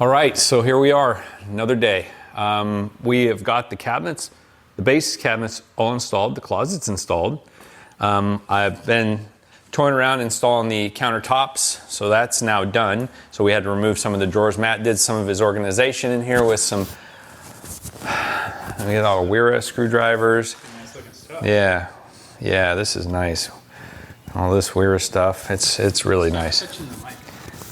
All right, so here we are, another day. We have got the cabinets, the base cabinets all installed, the closets installed. I've been toying around installing the countertops, so that's now done. So we had to remove some of the drawers. Matt did some of his organization in here with some, we got all Wera screwdrivers. Nice looking stuff. Yeah, this is nice. All this Wera stuff, it's really nice.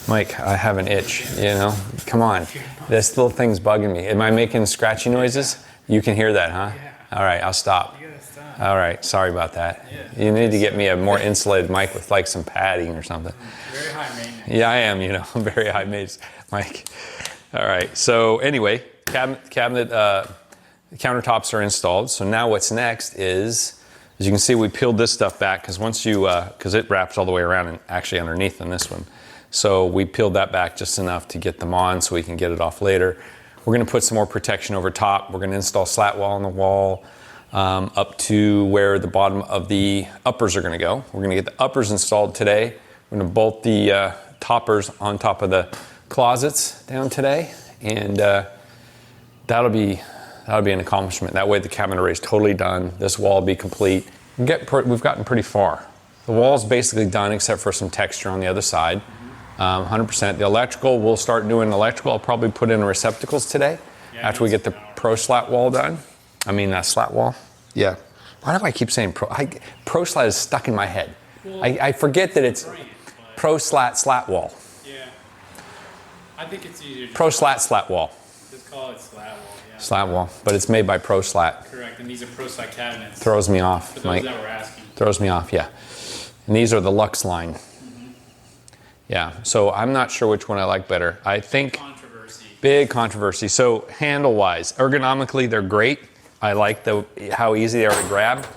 Mike, I have an itch, you know? Come on. This little thing's bugging me. Am I making scratchy noises? You can hear that, huh? Yeah. All right, I'll stop. You gotta stop. All right, sorry about that. Yeah. You need to get me a more insulated mic with like some padding or something. Very high maintenance. Yeah, I am, you know, I'm very high maintenance, Mike. All right, so anyway, countertops are installed. So now what's next is, as you can see, we peeled this stuff back because once you, because it wraps all the way around and actually underneath in this one. So we peeled that back just enough to get them on so we can get it off later. We're gonna put some more protection over top. We're gonna install Slatwall on the wall up to where the bottom of the uppers are gonna go. We're gonna get the uppers installed today. We're gonna bolt the toppers on top of the closets down today. And that'll be an accomplishment. That way the cabinet array is totally done. This wall will be complete. We've gotten pretty far. The wall's basically done except for some texture on the other side. 100%. The electrical, we'll start doing electrical. I'll probably put in receptacles today after we get the ProSlat wall done. I mean, Slatwall. Yeah. Why do I keep saying ProSlat is stuck in my head. Well, I forget that it's ProSlat Slatwall. Yeah. I think it's easier to ProSlat Slatwall. just call it Slatwall, yeah. Slatwall, but it's made by ProSlat. Correct, and these are ProSlat cabinets. Throws me off, For those Mike. that were asking. Throws me off, yeah. And these are the Lux line. Yeah, so I'm not sure which one I like better. I think Controversy. big controversy. So handle-wise, ergonomically, they're great. I like how easy they are to grab.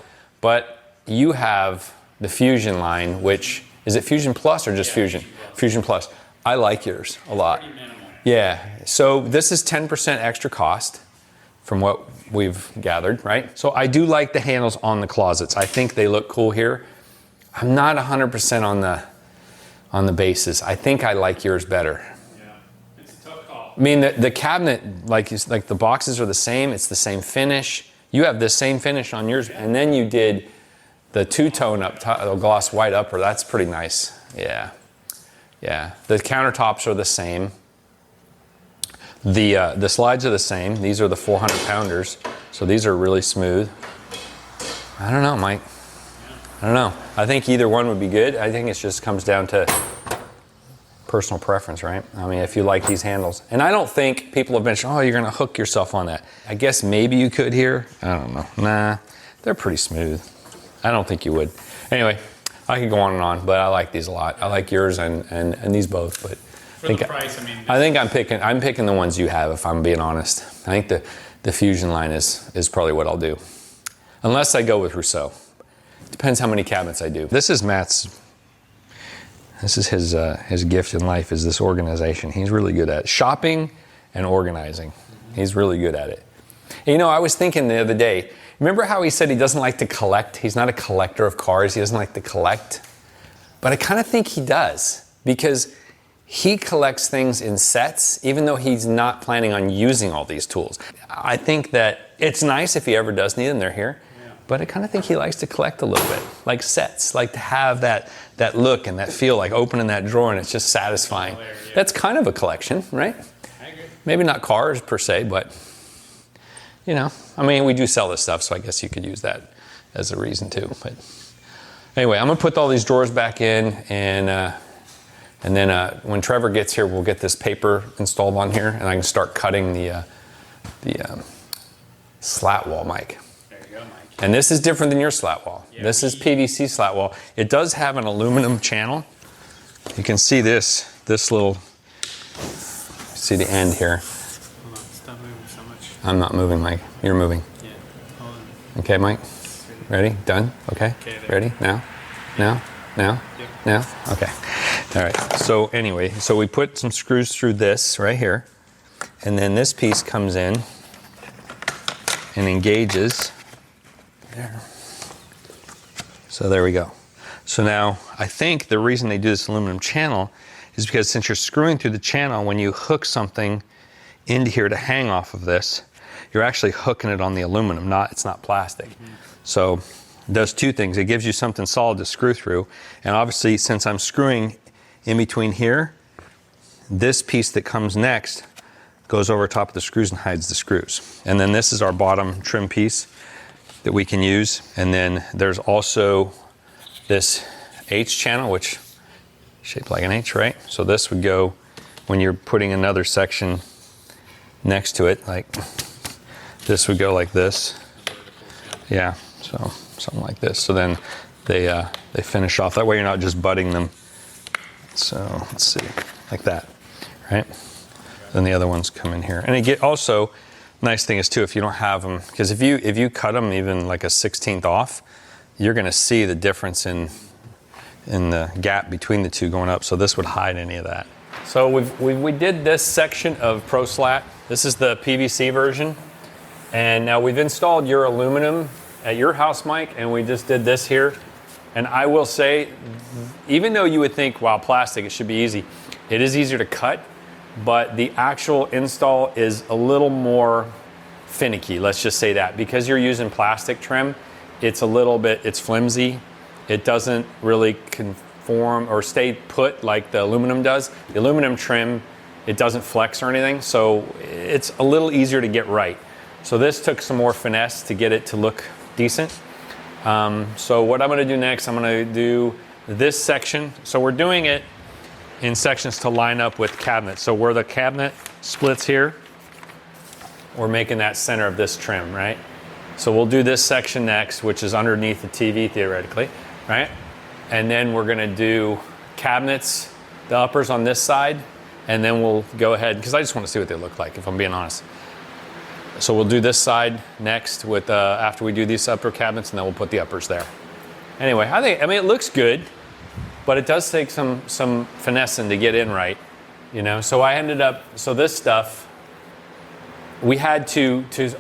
But you have the Fusion line, which is it Fusion Plus or just Fusion? Fusion Plus. I like yours a lot. Pretty minimal. Yeah. So this is 10% extra cost from what we've gathered, right? So I do like the handles on the closets. I think they look cool here. I'm not 100% on the bases. I think I like yours better. Yeah, it's a tough call. I mean, the cabinet, like the boxes are the same. It's the same finish. You have the same finish on yours, and then you did the two-tone up top, the gloss white upper. That's pretty nice. Yeah, yeah. The countertops are the same. The slides are the same. These are the 400 pounders, so these are really smooth. I don't know, Mike. I don't know. I think either one would be good. I think it just comes down to personal preference, right? I mean, if you like these handles. And I don't think people have mentioned, oh, you're going to hook yourself on that. I guess maybe you could here. I don't know. Nah, they're pretty smooth. I don't think you would. Anyway, I could go on and on, but I like these a lot. I like yours and these both. But For the price, I mean. I think I'm picking the ones you have, if I'm being honest. I think the Fusion line is probably what I'll do. Unless I go with Rousseau. Depends how many cabinets I do. This is his gift in life, is this organization. He's really good at it. Shopping and organizing. He's really good at it. And you know, I was thinking the other day, remember how he said he doesn't like to collect? He's not a collector of cars. He doesn't like to collect. But I kind of think he does, because he collects things in sets, even though he's not planning on using all these tools. I think that it's nice if he ever does need them, they're here. But I kind of think he likes to collect a little bit, like sets, like to have that look and that feel, like opening that drawer and it's just satisfying. Yeah. That's kind of a collection, right? I agree. Maybe not cars per se, but you know, I mean, we do sell this stuff, so I guess you could use that as a reason too. But anyway, I'm gonna put all these drawers back in, and then when Trevor gets here, we'll get this paper installed on here, and I can start cutting the slat wall, Mike. And this is different than your slat wall. Yeah, this is PVC slat wall. It does have an aluminum channel. You can see this little, see the end here. Hold on, stop moving so much. I'm not moving, Mike. You're moving. Yeah, hold on. Okay, Mike? Ready? Done? Okay. Ready? Now? Now? Now? Yep. Now? Okay. All right. So anyway, so we put some screws through this right here. And then this piece comes in and engages. There. So there we go. So now I think the reason they do this aluminum channel is because since you're screwing through the channel, when you hook something into here to hang off of this, you're actually hooking it on the aluminum, it's not plastic. So it does two things. It gives you something solid to screw through. And obviously, since I'm screwing in between here, this piece that comes next goes over top of the screws and hides the screws. And then this is our bottom trim piece that we can use. And then there's also this H channel, which is shaped like an H, right? So this would go when you're putting another section next to it, like this would go like this. Yeah, so something like this. So then they finish off. That way you're not just butting them. So let's see, like that, right? Then the other ones come in here. And also, nice thing is too, if you don't have them, because if you cut them even like a 1/16 off, you're gonna see the difference in the gap between the two going up. So this would hide any of that. So we did this section of ProSlat. This is the PVC version. And now we've installed your aluminum at your house, Mike, and we just did this here. And I will say, even though you would think, wow, plastic, it should be easy. It is easier to cut, but the actual install is a little more finicky, let's just say that. Because you're using plastic trim, it's flimsy. It doesn't really conform or stay put like the aluminum does. The aluminum trim, it doesn't flex or anything, so it's a little easier to get right. So this took some more finesse to get it to look decent. So what I'm gonna do next, I'm gonna do this section. So we're doing it in sections to line up with cabinets. So where the cabinet splits here, we're making that center of this trim, right? So we'll do this section next, which is underneath the TV theoretically, right? And then we're gonna do cabinets, the uppers on this side, and then we'll go ahead, because I just wanna see what they look like, if I'm being honest. So we'll do this side next with after we do these upper cabinets, and then we'll put the uppers there. Anyway, I mean, it looks good, but it does take some finessing to get in right, you know? So I ended up, so this stuff, we had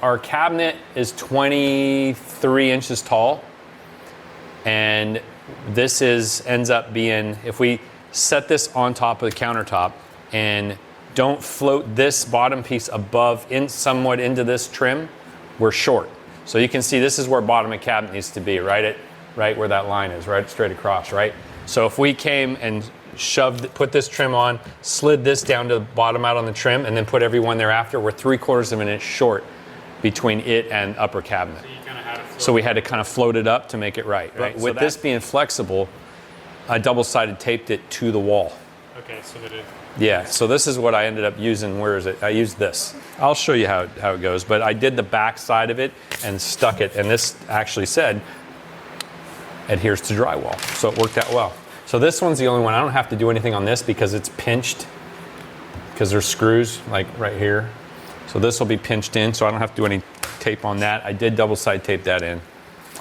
our cabinet is 23 inches tall, and this ends up being, if we set this on top of the countertop and don't float this bottom piece above somewhat into this trim, we're short. So you can see this is where bottom of cabinet needs to be, right where that line is, right straight across, right? So if we came and put this trim on, slid this down to the bottom out on the trim, and then put every one thereafter, we're 3/4 of an inch short between it and upper cabinet. So you kind of had to So we had to kind of float it up to make it right? With this being flexible, I double-sided taped it to the wall. Okay, so that it. Yeah, so this is what I ended up using. Where is it? I used this. I'll show you how it goes, but I did the back side of it and stuck it, and this actually said adheres to drywall, so it worked out well. So this one's the only one. I don't have to do anything on this because it's pinched, because there's screws like right here. So this will be pinched in, so I don't have to do any tape on that. I did double-side tape that in.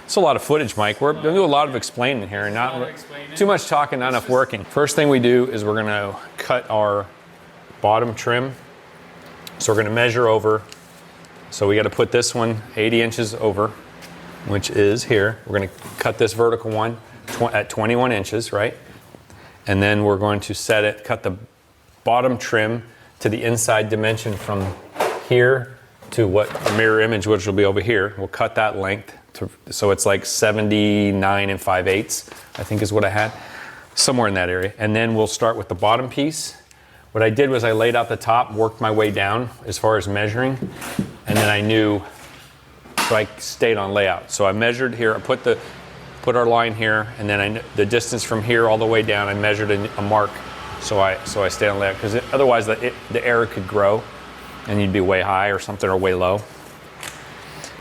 It's a lot of footage, Mike. We're going to do a lot of explaining here, and not too much talking, not enough working. First thing we do is we're going to cut our bottom trim. So we're going to measure over. So we got to put this one 80 inches over, which is here. We're going to cut this vertical one at 21 inches, right? And then we're going to cut the bottom trim to the inside dimension from here to what the mirror image, which will be over here. We'll cut that length. So it's like 79 5/8, I think is what I had, somewhere in that area. And then we'll start with the bottom piece. What I did was I laid out the top, worked my way down as far as measuring, and then I knew, so I stayed on layout. So I measured here, I put our line here, and then the distance from here all the way down, I measured a mark, so I stayed on layout, because otherwise the error could grow, and you'd be way high or something, or way low.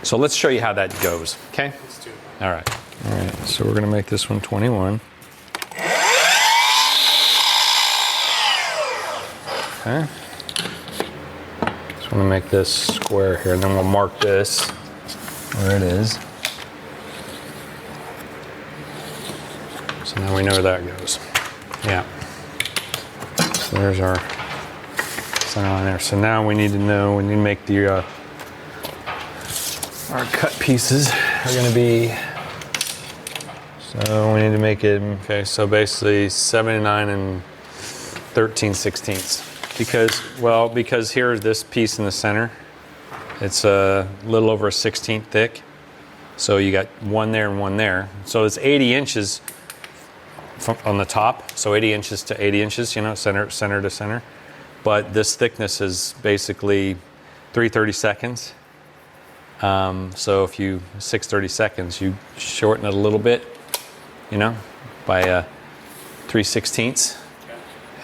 So let's show you how that goes, okay? Let's do it. All right, so we're gonna make this one 21. Okay. Just wanna make this square here, and then we'll mark this where it is. So now we know where that goes. Yeah. So there's our center line there. So now we need to make the our cut pieces are going to be, so we need to make it, okay, so basically 79 13/16. Because here, this piece in the center, it's a little over a 16th thick. So you got one there and one there. So it's 80 inches on the top. So 80 inches to 80 inches, you know, center to center. But this thickness is basically 3/32. So if you 6/32, you shorten it a little bit, you know, by 3/16.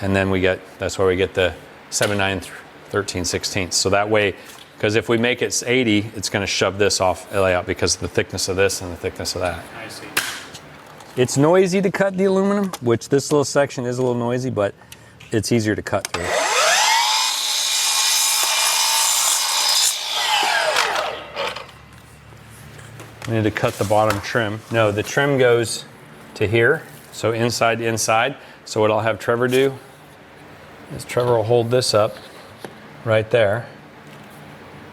And then that's where we get the 7/9 13/16. So that way, because if we make it 80, it's going to shove this off out because of the thickness of this and the thickness of that. I see. It's noisy to cut the aluminum, which this little section is a little noisy, but it's easier to cut through. We need to cut the bottom trim. No, the trim goes to here, so inside to inside. So what I'll have Trevor do is Trevor will hold this up right there,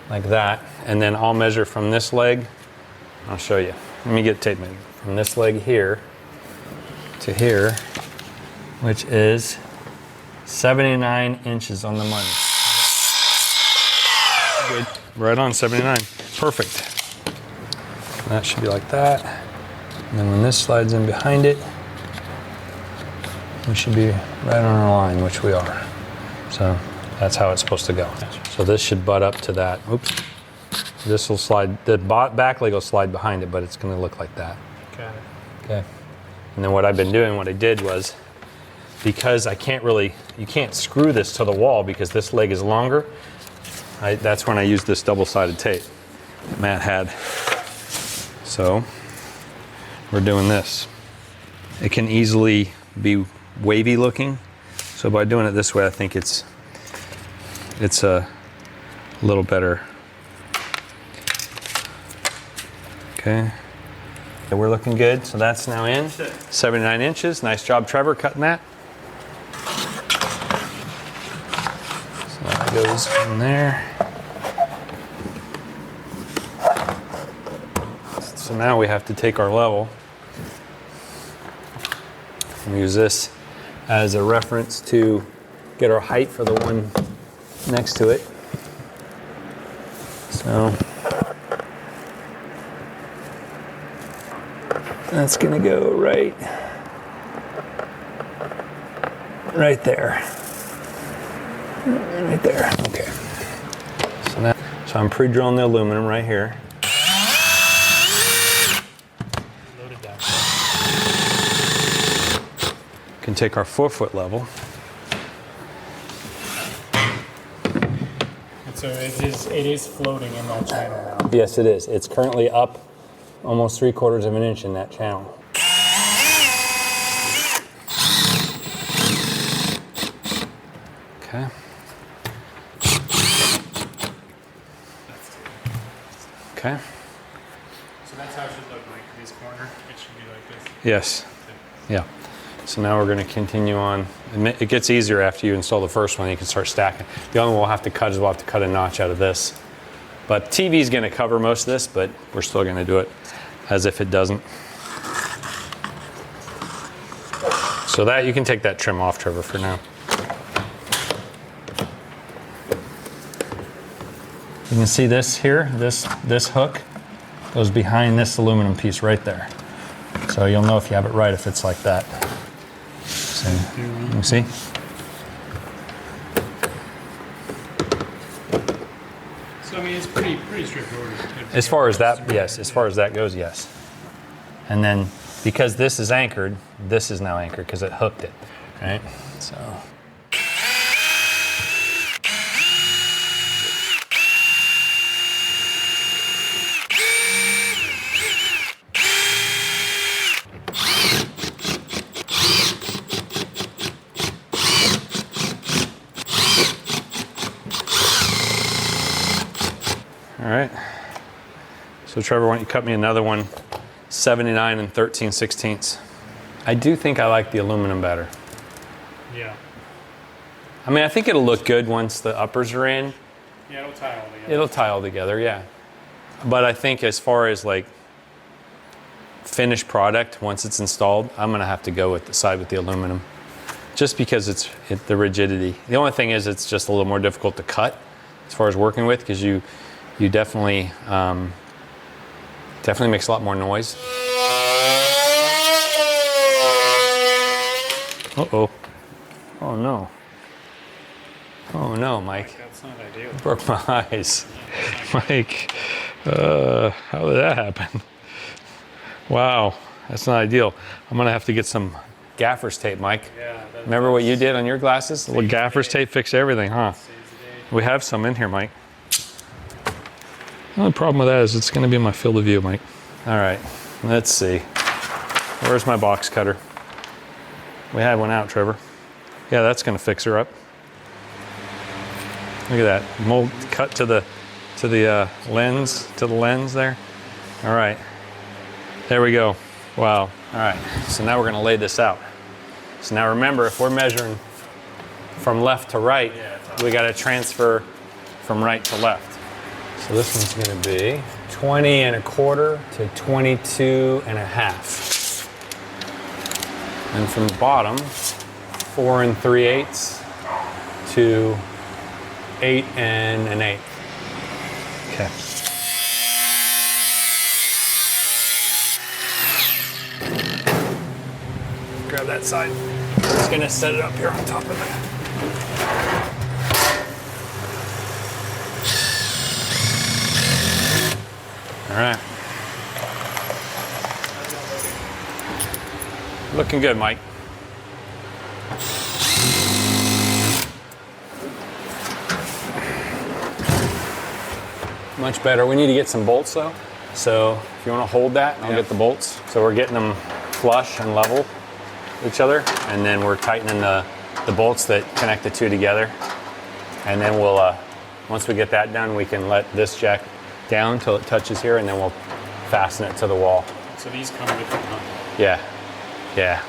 like that, and then I'll measure from this leg. I'll show you. Let me get tape measure. From this leg here to here, which is 79 inches on the money. Good. Right on 79. Perfect. That should be like that. And then when this slides in behind it, we should be right on our line, which we are. So that's how it's supposed to go. So this should butt up to that. Oops. This will slide, the back leg will slide behind it, but it's going to look like that. Got it. Okay. And then what I did was, because you can't screw this to the wall because this leg is longer, that's when I used this double-sided tape that Matt had. So we're doing this. It can easily be wavy looking. So by doing it this way, I think it's a little better. Okay. So we're looking good. So that's now in. 79 inches. Nice job, Trevor, cutting that. So that goes in there. So now we have to take our level and use this as a reference to get our height for the one next to it. So that's gonna go right there. Right there, okay. So I'm pre-drilling the aluminum right here. Can take our 4-foot level. And so it is floating in that channel now. Yes, it is. It's currently up almost 3/4 of an inch in that channel. Okay. Okay. So that's how it should look like this corner. It should be like this. Yes. Yeah. So now we're going to continue on. It gets easier after you install the first one. You can start stacking. The only one we'll have to cut is we'll have to cut a notch out of this. But TV is going to cover most of this, but we're still going to do it as if it doesn't. So that you can take that trim off, Trevor, for now. You can see this here, this hook goes behind this aluminum piece right there. So you'll know if you have it right if it's like that. So, you see? So I mean, it's pretty straightforward. As far as that, yes. As far as that goes, yes. And then because this is anchored, this is now anchored because it hooked it, right? So. All right. So Trevor, why don't you cut me another one, 79 and 13/16. I do think I like the aluminum better. Yeah. I mean, I think it'll look good once the uppers are in. Yeah, it'll tie all together. It'll tie all together, yeah. But I think as far as like finished product, once it's installed, I'm gonna have to go with the side with the aluminum. just because it's the rigidity. The only thing is it's just a little more difficult to cut as far as working with, because you definitely makes a lot more noise. Uh-oh. Oh no. Oh no, Mike. That's not ideal. Broke my eyes. Mike, how did that happen? Wow, that's not ideal. I'm gonna have to get some gaffer's tape, Mike. Yeah. Remember what you did on your glasses? Well, gaffer's tape fixed everything, huh? We have some in here, Mike. The only problem with that is it's gonna be in my field of view, Mike. All right, let's see. Where's my box cutter? We had one out, Trevor. Yeah, that's gonna fix her up. Look at that, mold cut to the lens there. All right, there we go. Wow. All right, so now we're gonna lay this out. So now remember, if we're measuring from left to right, we gotta transfer from right to left. So this one's gonna be 20 1/4 to 22 1/2. And from the bottom, 4 3/8 to 8 1/8. Okay. Grab that side. Just gonna set it up here on top of that. All right. Looking good, Mike. Much better. We need to get some bolts though. So if you want to hold that, I'll get the bolts. So we're getting them flush and level with each other, and then we're tightening the bolts that connect the two together. And then we'll, once we get that done, we can let this jack down until it touches here, and then we'll fasten it to the wall. So these come with the pump. Yeah, yeah.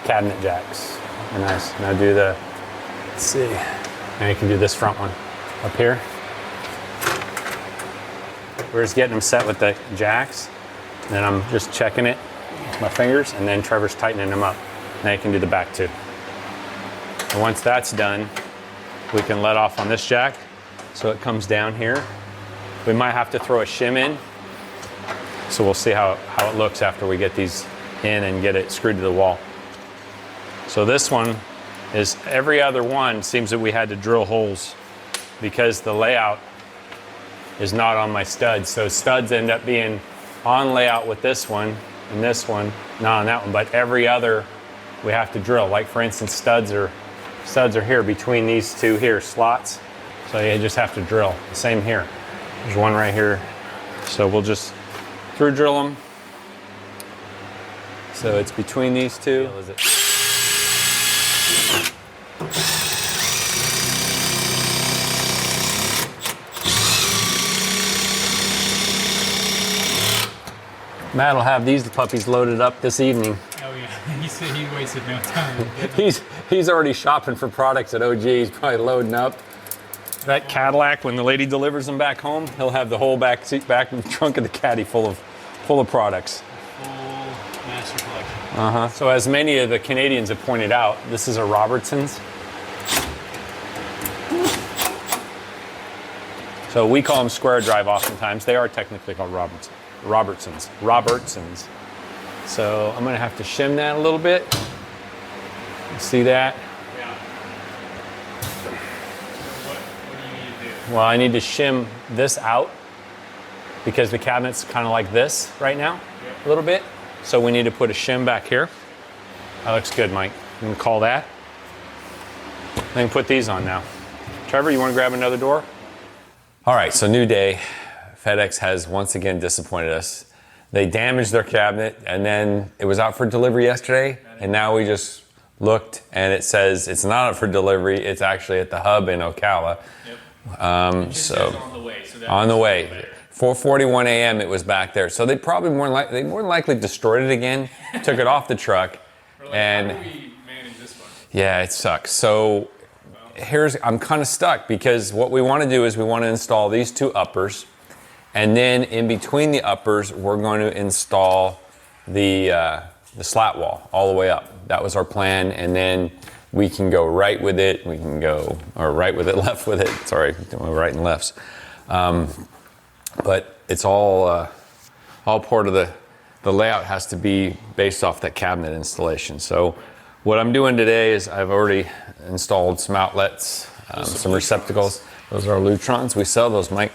Cabinet jacks are nice. Now do the, let's see. Now you can do this front one up here. We're just getting them set with the jacks, and then I'm just checking it with my fingers, and then Trevor's tightening them up. Now you can do the back too. And once that's done, we can let off on this jack so it comes down here. We might have to throw a shim in, so we'll see how it looks after we get these in and get it screwed to the wall. So this one is, every other one seems that we had to drill holes because the layout is not on my studs. So studs end up being on layout with this one and this one, not on that one, but every other we have to drill. Like for instance, studs are here between these two here, slots. So you just have to drill. The same here. There's one right here. So we'll just through drill them. So it's between these two. Matt will have these puppies loaded up this evening. Oh yeah, he said he wasted no time. He's already shopping for products at OG. He's probably loading up. That Cadillac, when the lady delivers them back home, he'll have the whole back trunk of the caddy full of products. Full master collection. So as many of the Canadians have pointed out, this is a Robertson's. So we call them square drive oftentimes. They are technically called Robertson's. So I'm gonna have to shim that a little bit. You see that? Yeah. What do you need to do? Well, I need to shim this out because the cabinet's kind of like this right now, a little bit. So we need to put a shim back here. That looks good, Mike. You can call that. Then put these on now. Trevor, you want to grab another door? All right, so new day. FedEx has once again disappointed us. They damaged their cabinet, and then it was out for delivery yesterday, and now we just looked and it says it's not up for delivery. It's actually at the hub in Ocala. Yep. So on the way. So on the way. 4:41 a.m. it was back there. So they probably more than likely destroyed it again, took it off the truck, and how do we manage this one? yeah, it sucks. So I'm kind of stuck because what we want to do is we want to install these two uppers, and then in between the uppers we're going to install the the slat wall all the way up. That was our plan, and then we can go right with it. We can go, or right with it, left with it. Sorry, right and lefts. But it's all part of the layout has to be based off that cabinet installation. So what I'm doing today is I've already installed some outlets, some receptacles. Those are our Lutrons. We sell those, Mike.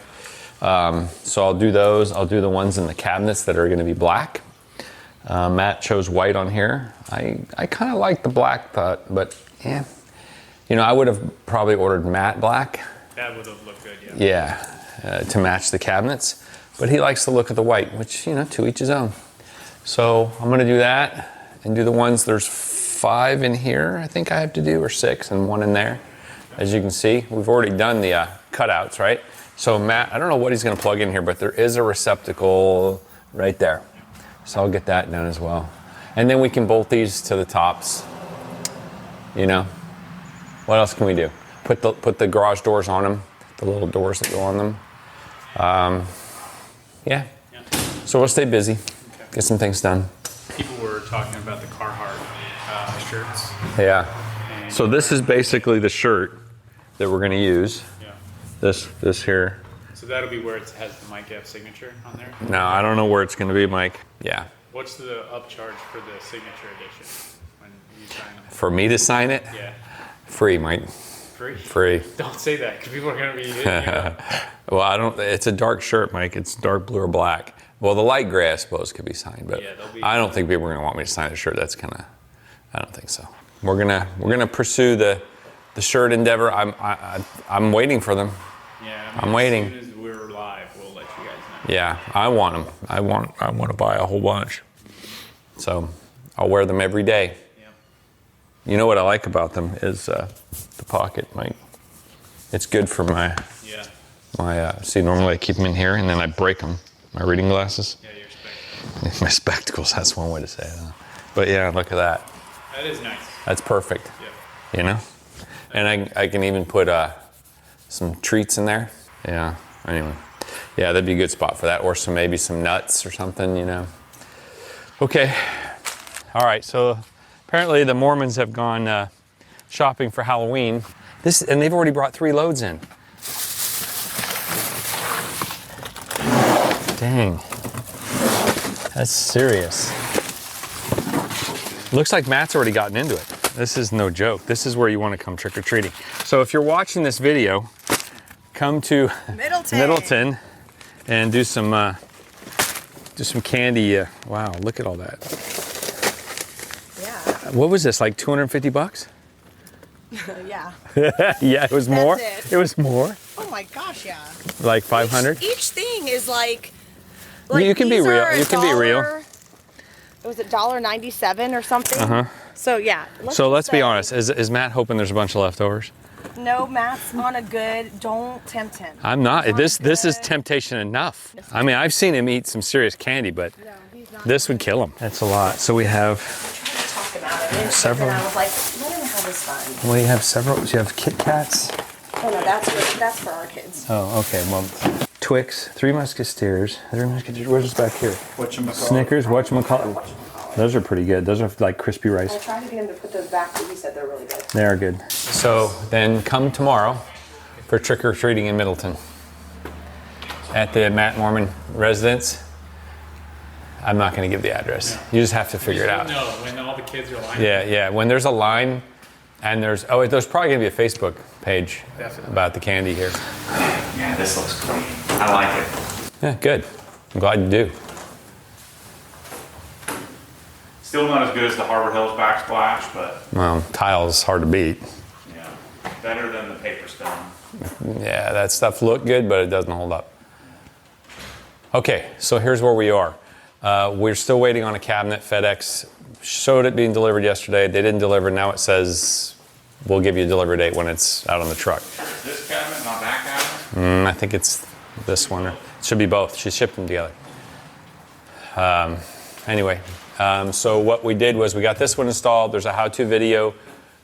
So I'll do those. I'll do the ones in the cabinets that are going to be black. Matt chose white on here. I kind of like the black, but yeah. You know, I would have probably ordered matte black. That would have looked good, yeah. Yeah, to match the cabinets. But he likes the look of the white, which, you know, to each his own. So I'm going to do that and do the ones, there's 5 in here, I think I have to do, or 6, and 1 in there. As you can see, we've already done the cutouts, right? So Matt, I don't know what he's going to plug in here, but there is a receptacle right there. So I'll get that done as well. And then we can bolt these to the tops. You know, what else can we do? Put the garage doors on them, the little doors that go on them. Yeah. So we'll stay busy, get some things done. People were talking about the Carhartt shirts. Yeah. And So this is basically the shirt that we're going to use. yeah. This here. So that'll be where it has the Mike F signature on there. No, I don't know where it's going to be, Mike. Yeah. What's the upcharge for the signature edition when you sign them? For me to sign it, Yeah. free, Mike. Free? Free. Don't say that because people are going to be hitting you up. Well, I don't. It's a dark shirt, Mike. It's dark blue or black. Well, the light gray, I suppose, could be signed, but Yeah, they'll be- I don't think people are going to want me to sign a shirt. That's kind of. I don't think so. We're gonna pursue the shirt endeavor. I'm waiting for them. Yeah, I'm waiting. As soon as we're live, we'll let you guys know. Yeah, I want them. I want to buy a whole bunch. So I'll wear them every day. Yep. You know what I like about them is the pocket, Mike. It's good for my Yeah. see, normally I keep them in here and then I break them. My reading glasses. Yeah, your spec. My spectacles, that's one way to say it. Huh? But yeah, look at that. That is nice. That's perfect. Yeah. You know? And I can even put some treats in there. Yeah, anyway. Yeah, that'd be a good spot for that. Or maybe some nuts or something, you know. Okay. All right, so apparently the Mormons have gone shopping for Halloween. And they've already brought 3 loads in. Dang. That's serious. Looks like Matt's already gotten into it. This is no joke. This is where you want to come trick-or-treating. So if you're watching this video, come to Middleton and do some candy. Wow, look at all that. Yeah. What was this, like 250 bucks? Yeah. Yeah, it was more. it. It was more. Oh my gosh, yeah. Like 500. Each thing is like You can be these real. are You can be real. It was $1.97 or something. Uh-huh. So yeah. So let's be say honest. Is Matt hoping there's a bunch of leftovers? No, Matt's on a good. Don't tempt him. I'm not. He's on This is good. temptation enough. I mean, I've seen him eat some serious candy, but No, he's not. this would kill him. That's a lot. So we have, Talk about it. Several. And I was like, let him have his fun. well, you have several. You have Kit Kats. Oh no, that's for our kids. Oh, okay. Well, Twix, Three Musketeers. Where's this back here? Snickers, whatchamacallit. Those are pretty good. Those are like crispy I rice. tried to get him to put those back, but he said they're really good. They are good. So then come tomorrow for trick-or-treating in Middleton at the Matt Mormon residence. I'm not going to give the address. You just have to figure it out. No, when all the kids are lined Yeah. When there's a line and there's probably going to be a Facebook page Definitely. about the candy here. Yeah, this looks great. I like it. Yeah, good. I'm glad you do. Still not as good as the Harbor Hills backsplash, but Well, tile's hard to beat. yeah, better than the paper stone. Yeah, that stuff looked good, but it doesn't hold up. Okay, so here's where we are. We're still waiting on a cabinet. FedEx showed it being delivered yesterday. They didn't deliver. Now it says we'll give you a delivery date when it's out on the truck. Is this cabinet, not that cabinet? I think it's this one. It should be both. She shipped them together. Anyway, so what we did was we got this one installed. There's a how-to video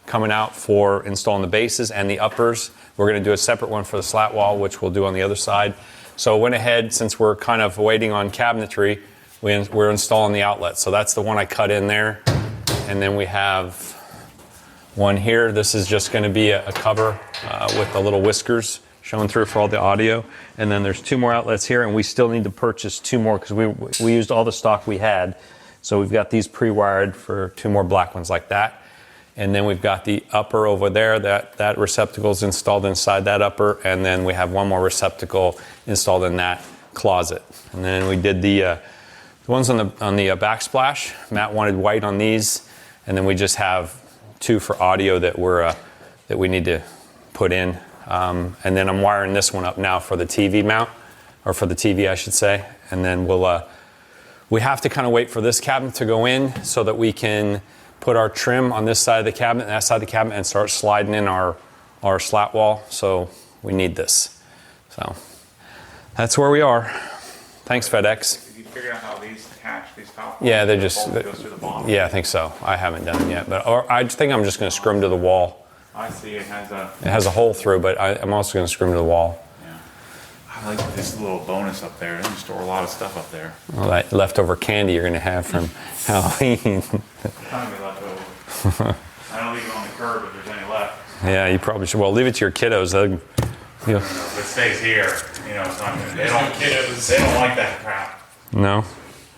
coming out for installing the bases and the uppers. We're going to do a separate one for the slat wall, which we'll do on the other side. So went ahead, since we're kind of waiting on cabinetry, we're installing the outlet. So that's the one I cut in there. And then we have one here. This is just going to be a cover with the little whiskers showing through for all the audio. And then there's 2 more outlets here, and we still need to purchase 2 more because we used all the stock we had. So we've got these pre-wired for 2 more black ones like that. And then we've got the upper over there, that receptacle is installed inside that upper, and then we have 1 more receptacle installed in that closet. And then we did the ones on the backsplash. Matt wanted white on these, and then we just have 2 for audio that we need to put in. And then I'm wiring this one up now for the TV mount, or for the TV I should say. And then we have to kind of wait for this cabinet to go in so that we can put our trim on this side of the cabinet and that side of the cabinet and start sliding in our slat wall. So we need this. So that's where we are. Thanks, FedEx. Did you figure out how these attach, these top? Yeah, they're just, Bolt goes through the bottom? yeah, I think so. I haven't done it yet, but I think I'm just going to screw them to the wall. I see it has It has a hole through, but I'm also going to screw them to the wall. yeah. I like this little bonus up there. They can store a lot of stuff up there. All that leftover candy you're going to have from Halloween. Kind of left over. I don't leave it on the curb if there's any left. Yeah, you probably should. Well, leave it to your kiddos. If it stays here, it's not gonna, they don't like that crap. No?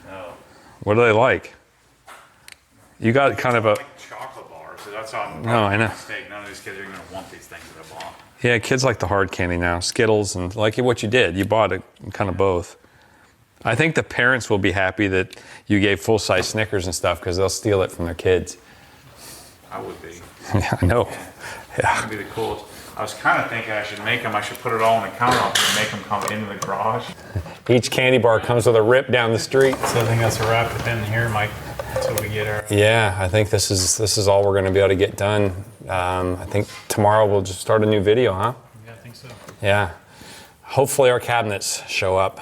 No. What do they like? You got kind of a... Like chocolate bars, so that's how No, I know. mistake. None of these kids are gonna want these things that I bought. Yeah, kids like the hard candy now. Skittles and like what you did. You bought it kind of both. I think the parents will be happy that you gave full-size Snickers and stuff because they'll steal it from their kids. I would be. Yeah, I know. That'd be the coolest. I was kind of thinking I should put it all on the countertop and make them come into the garage. Each candy bar comes with a rip down the street. So I think that's a wrap it in here, Mike, until we get our... Yeah, I think this is all we're going to be able to get done. I think tomorrow we'll just start a new video, huh? Yeah, I think so. Yeah. Hopefully our cabinets show up.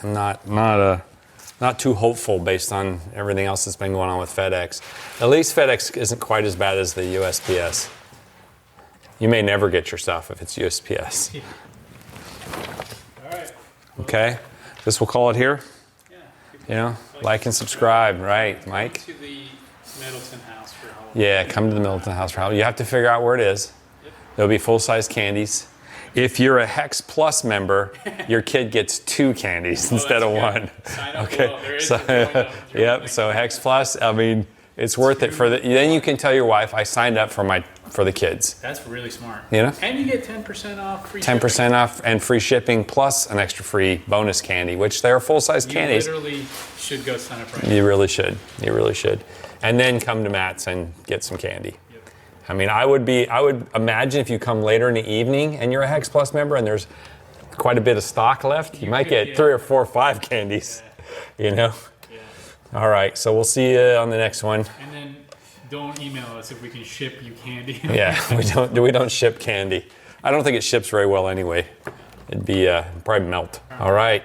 I'm not too hopeful based on everything else that's been going on with FedEx. At least FedEx isn't quite as bad as the USPS. You may never get your stuff if it's USPS. All right. Okay? This will call it here. Yeah. Like and subscribe, right, Mike? To the Middleton house for Halloween. Yeah, come to the Middleton house for Halloween. You have to figure out where it is. Yep. There'll be full-size candies. If you're a Hex Plus member, your kid gets 2 candies instead of that's 1. good. Sign up Okay. below. There is So, a join up. yep. So Hex Plus, I mean, it's worth it for the. Then you can tell your wife, I signed up for the kids. That's really smart. You know? And you get 10% off free 10% off and free shipping plus an extra free bonus candy, which they're full-size You candies. literally should go sign up right now. You really should. You really should. And then come to Matt's and get some candy. Yep. I mean, I would imagine if you come later in the evening and you're a Hex Plus member and there's quite a bit of stock left, you might get 3 or 4 or 5 candies, you know? Yeah. All right, so we'll see you on the next one. And then don't email us if we can ship you candy. Yeah, we don't ship candy. I don't think it ships very well anyway. It'd be probably melt. All right,